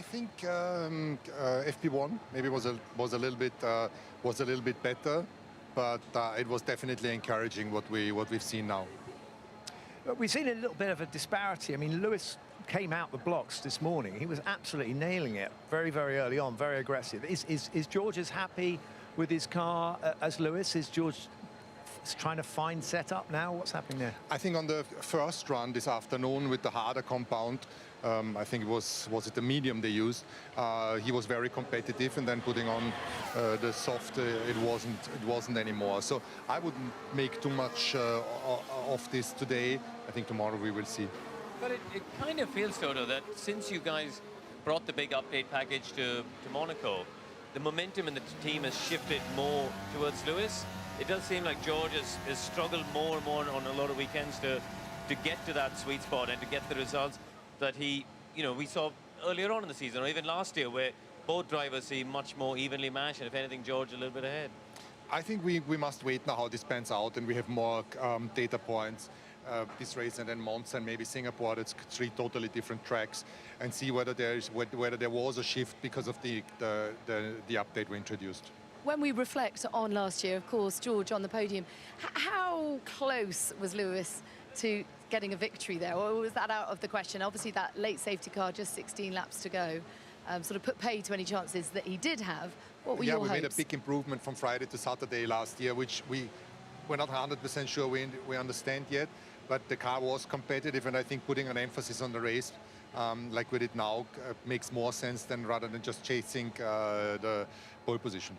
I think FP1 maybe was a little bit better, but it was definitely encouraging what we've seen now. We've seen a little bit of a disparity. I mean, Lewis came out the blocks this morning. He was absolutely nailing it very, very early on, very aggressive. Is George as happy with his car as Lewis? Is George trying to find setup now? What's happening there? I think on the first run this afternoon with the harder compound, I think it was it the medium they used, he was very competitive, and then putting on the soft, it wasn't anymore. So I wouldn't make too much of this today. I think tomorrow we will see. But it kind of feels, Toto, that since you guys brought the big update package to Monaco, the momentum in the team has shifted more towards Lewis. It does seem like George has struggled more and more on a lot of weekends to get to that sweet spot and to get the results that we saw earlier on in the season, or even last year, where both drivers seem much more evenly matched, and if anything, George a little bit ahead. I think we must wait now how this pans out, and we have more data points. This race and then Monza and maybe Singapore, that's three totally different tracks, and see whether there was a shift because of the update we introduced. When we reflect on last year, of course, George on the podium, how close was Lewis to getting a victory there, or was that out of the question? Obviously, that late safety car, just 16 laps to go, sort of put pay to any chances that he did have. What were your hopes? Yeah, we made a big improvement from Friday to Saturday last year, which we're not 100% sure we understand yet, but the car was competitive, and I think putting an emphasis on the race, like we did now, makes more sense than rather than just chasing the pole position.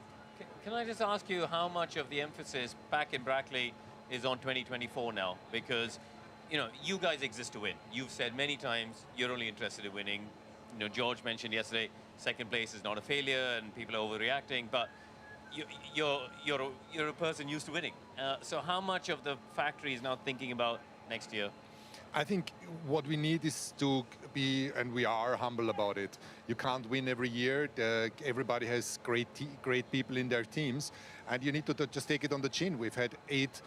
Can I just ask you how much of the emphasis back in Brackley is on 2024 now? Because, you guys exist to win. You've said many times you're only interested in winning. George mentioned yesterday, second place is not a failure and people are overreacting, but you're a person used to winning. So how much of the factory is now thinking about next year? I think what we need is to be, and we are, humble about it. You can't win every year. Everybody has great people in their teams, and you need to just take it on the chin. We've had 8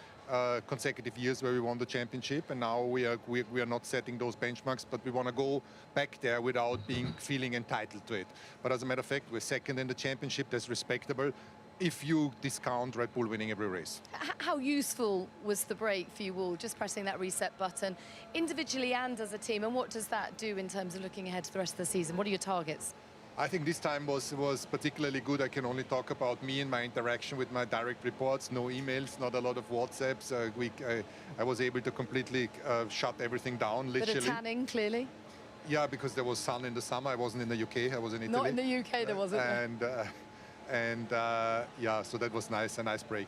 consecutive years where we won the championship, and now we are not setting those benchmarks, but we want to go back there without feeling entitled to it. But as a matter of fact, we're second in the championship. That's respectable if you discount Red Bull winning every race. How useful was the break for you all, just pressing that reset button, individually and as a team, and what does that do in terms of looking ahead to the rest of the season? What are your targets? I think this time was particularly good. I can only talk about me and my interaction with my direct reports. No emails, not a lot of WhatsApps. I was able to completely shut everything down, literally. Bit of tanning, clearly. Yeah, because there was sun in the summer. I wasn't in the UK, I was in Italy. Not in the UK, there wasn't. Yeah, so that was nice, a nice break.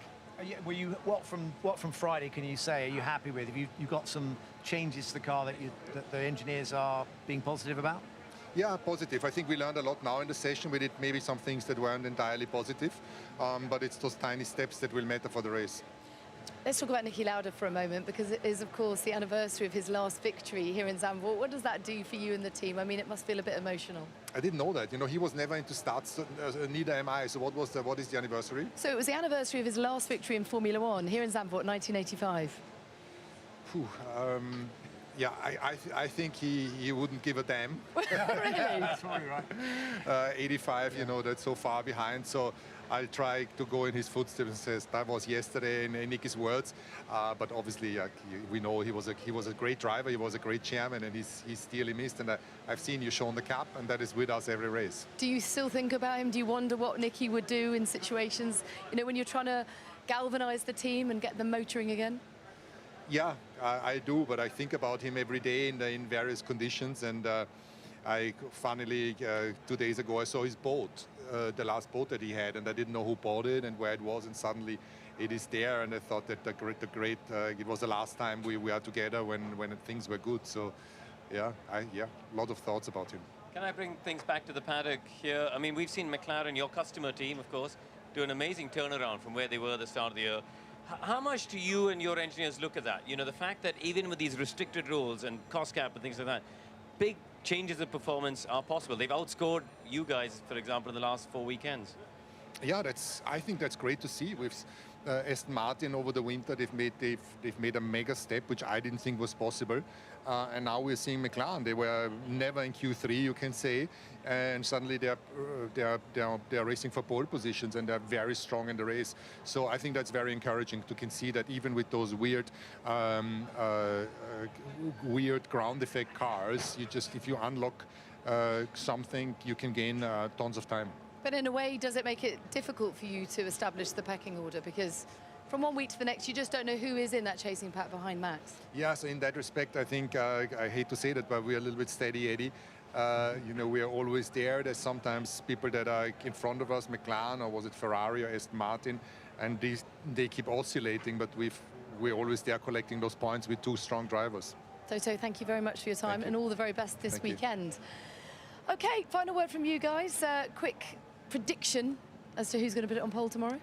Were you what from Friday can you say? Are you happy with? Have you got some changes to the car that the engineers are being positive about? Yeah, positive. I think we learned a lot now in the session. We did maybe some things that weren't entirely positive, but it's those tiny steps that will matter for the race. Let's talk about Niki Lauda for a moment, because it is, of course, the anniversary of his last victory here in Zandvoort. What does that do for you and the team? I mean, it must feel a bit emotional. I didn't know that. He was never into starts, neither am I. So what is the anniversary? So it was the anniversary of his last victory in Formula One here in Zandvoort, 1985. Yeah, I think he wouldn't give a damn. Really? That's probably right. 85, that's so far behind. So I'll try to go in his footsteps and says that was yesterday in Niki's words. But obviously, we know he was a great driver. He was a great chairman, and he's dearly missed. And I've seen you shown the cap, and that is with us every race. Do you still think about him? Do you wonder what Niki would do in situations, when you're trying to galvanise the team and get them motoring again? Yeah, I do, but I think about him every day in various conditions. And I finally, 2 days ago, I saw his boat, the last boat that he had, and I didn't know who bought it and where it was, and suddenly it is there. And I thought that it was the last time we were together when things were good. So, yeah, a lot of thoughts about him. Can I bring things back to the paddock here? I mean, we've seen McLaren, your customer team, of course, do an amazing turnaround from where they were at the start of the year. How much do you and your engineers look at that? The fact that even with these restricted rules and cost cap and things like that, big changes of performance are possible. They've outscored you guys, for example, in the last 4 weekends. Yeah, I think that's great to see. With Aston Martin over the winter, they've made a mega step, which I didn't think was possible. And now we're seeing McLaren. They were never in Q3, you can say, and suddenly they're racing for pole positions, and they're very strong in the race. So I think that's very encouraging to can see that even with those weird ground effect cars, if you unlock something, you can gain tons of time. But in a way, does it make it difficult for you to establish the pecking order? Because from one week to the next, you just don't know who is in that chasing pack behind Max. Yeah, so in that respect, I think, I hate to say that, but we're a little bit steady Eddie. You know, we are always there. There's sometimes people that are in front of us, McLaren, or was it Ferrari or Aston Martin, and they keep oscillating, but we're always there collecting those points with two strong drivers. Toto, thank you very much for your time, and all the very best this weekend. You. Okay, final word from you guys. Quick prediction as to who's going to put it on pole tomorrow.